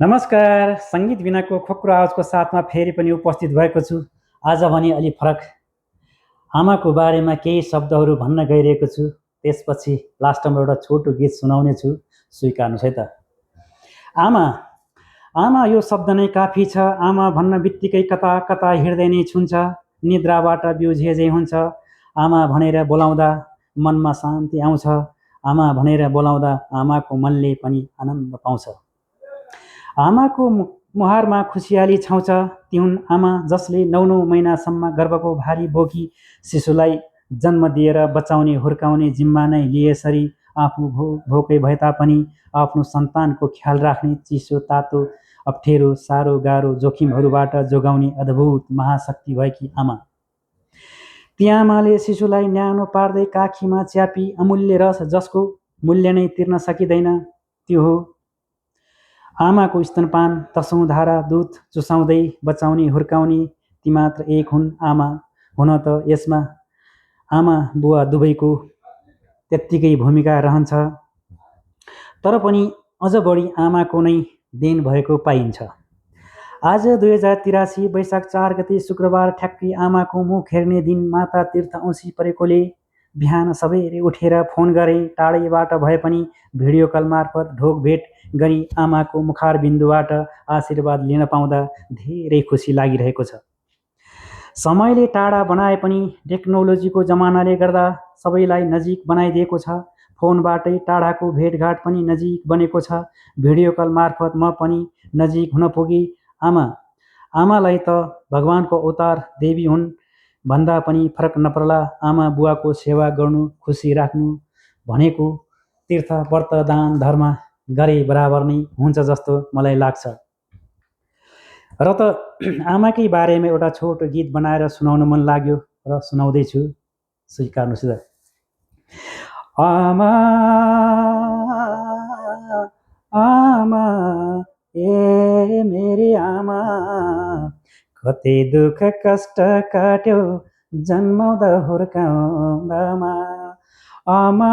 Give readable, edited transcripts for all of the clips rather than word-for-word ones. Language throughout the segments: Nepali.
नमस्कार। सङ्गीत बिनाको खोक्रो आवाजको साथमा फेरि पनि उपस्थित भएको छु। आज भने अलि फरक आमाको बारेमा केही शब्दहरू भन्न गइरहेको छु। त्यसपछि लास्टमा एउटा छोटो गीत सुनाउने छु, स्वीकार्नुहोस् है त। आमा आमा यो शब्द नै काफी छ। आमा भन्न बित्तिकै कता कता हृदय नै छुन्छ, निद्राबाट बिउझे हुन्छ। आमा भनेर बोलाउँदा मनमा शान्ति आउँछ। आमा भनेर बोलाउँदा आमाको मनले पनि आनन्द पाउँछ। आमाको मुहारमा खुसियाली छाउँछ। ती हुन् आमा जसले 9 महिनासम्म गर्भको भारी बोकी शिशुलाई जन्म दिएर बचाउने हुर्काउने जिम्मा नै लिएसरी आफू भोकै भए तापनि आफ्नो सन्तानको ख्याल राख्ने, चिसो तातो अप्ठ्यारो साह्रो गाह्रो जोखिमहरूबाट जोगाउने अद्भुत महाशक्ति भएकी आमा। ती आमाले शिशुलाई न्यानो पार्दै काखीमा च्यापी अमूल्य रस जसको मूल्य नै तिर्न सकिँदैन, त्यो हो आमाको स्तनपान। 10औं धारा दुध चुसाउँदै बचाउने हुर्काउने ती मात्र एक हुन् आमा। हुन त यसमा आमा बुवा दुवैको त्यत्तिकै भूमिका रहन्छ, तर पनि अझ बढी आमाको नै देन भएको पाइन्छ। आज 2083 वैशाख 4 गते शुक्रबार ठ्याक्कै आमाको मुख हेर्ने दिन। माता तीर्थ औँसी परेकोले बिहान सबेरै उठेर फोन गरे। टाढैबाट भए पनि भिडियो कल मार्फत ढोकभेट गरी आमाको मुखार बिन्दुबाट आशीर्वाद लिन पाउँदा धेरै खुसी लागिरहेको छ। समयले टाढा बनाए पनि टेक्नोलोजीको जमानाले गर्दा सबैलाई नजिक बनाइदिएको छ। फोनबाटै टाढाको भेटघाट पनि नजिक बनेको छ। भिडियो कल मार्फत म पनि नजिक हुन पुगे। आमालाई त भगवानको अवतार देवी हुन् भन्दा पनि फरक नपर्ला। आमा बुवाको सेवा गर्नु, खुसी राख्नु भनेको तीर्थ व्रत दान धर्म गरे बराबर नै हुन्छ जस्तो मलाई लाग्छ। र त आमाकै बारेमा एउटा छोटो गीत बनाएर सुनाउन मन लाग्यो र सुनाउँदैछु, स्वीकार्नुहोस् त। आमा आमा ए मेरी आमा, कति दुःख कष्ट काट्यो जन्माउँदा हुर्काउँदामा। आमा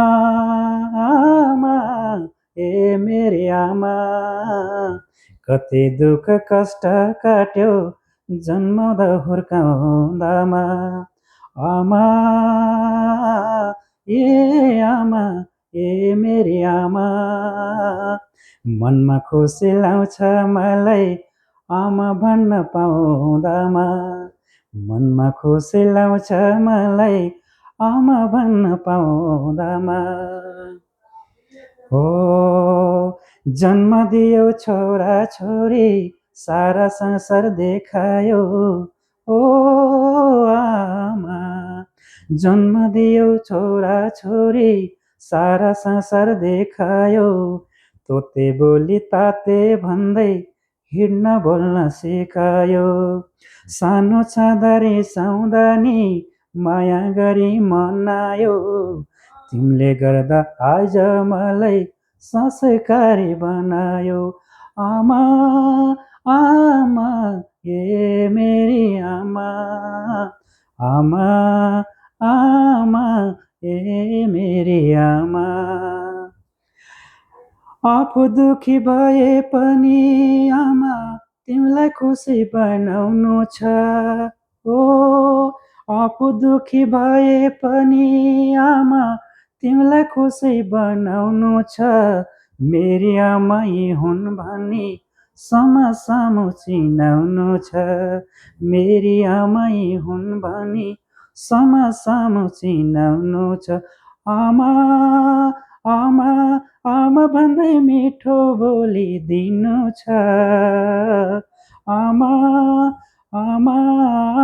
आमा ए मेरी आमा, कति दुःख कष्ट काट्यो जन्माउँदा हुर्काउँदामा। आमा ए मेरी आमा, मनमा खुसी लाउँछ मलाई आमा भन्न पाउँदामा। मनमा खुसी लाउँछ मलाई आमा भन्न पाउँदामा। हो जन्म दियो छोरा छोरी, सारा संसार देखायो। ओ आमा जन्म दियो छोरा छोरी, सारा संसार देखायो। तोते बोली ताते भन्दै हिँड्न बोल्न सिकायो। सानो छँदा रिसाउँदा नि माया गरी मनायो। तिमीले गर्दा आज मलाई संस्कारी बनायो। आमा आमा ए मेरी आमा, आमा आमा ए मेरी आमा। आफू दुखी भए पनि आमा तिमीलाई खुसी बनाउनु छ। ओ आफू दुखी भए पनि आमा तिमीलाई खुसी बनाउनु छ। मेरी आमा हुन् भनी सामु चिनाउनु छ। मेरी आमा हुन् भनी सामु चिनाउनु छ। आमा आमा आमा भन्दै मिठो बोलिदिनु छ। आमा आमा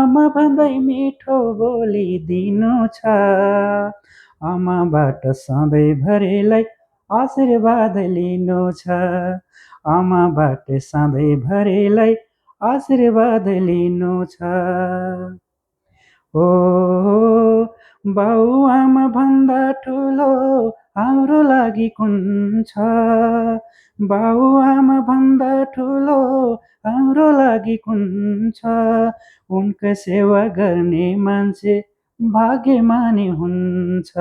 आमा भन्दै मिठो बोलिदिनु छ। आमाबाट सधैँभरिलाई आशीर्वाद लिनु छ। आमाबाट सधैँभरिलाई आशीर्वाद लिनु छ। ओ बाउ आमा भन्दा ठुलो हाम्रो लागि कुन छ। बाउ आमा भन्दा ठुलो हाम्रो लागि कुन छ। उनको सेवा गर्ने मान्छे भाग्यमानी हुन्छ।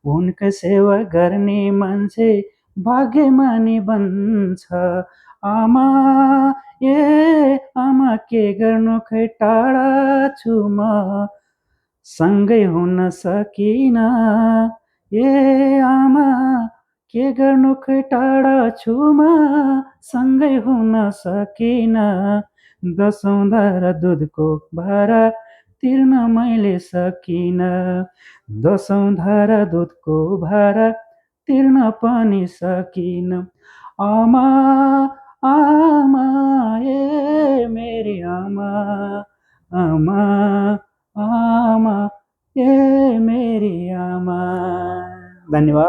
उनको सेवा गर्ने मान्छे भाग्यमानी बन्छ। आमा ए आमा के गर्नु खै टाढा छु म सँगै हुन सकिन ए आमा के गर्नु खै टाढा छु म सँगै हुन सकिन दसौँ धारा दुधको भारा तिर्न मैले सकिन दसौँ धारा दुधको भारा तिर्न पनि सकिन आमा आमा ए मेरी आमा आमा आमा ए मेरी आमा धन्यवाद।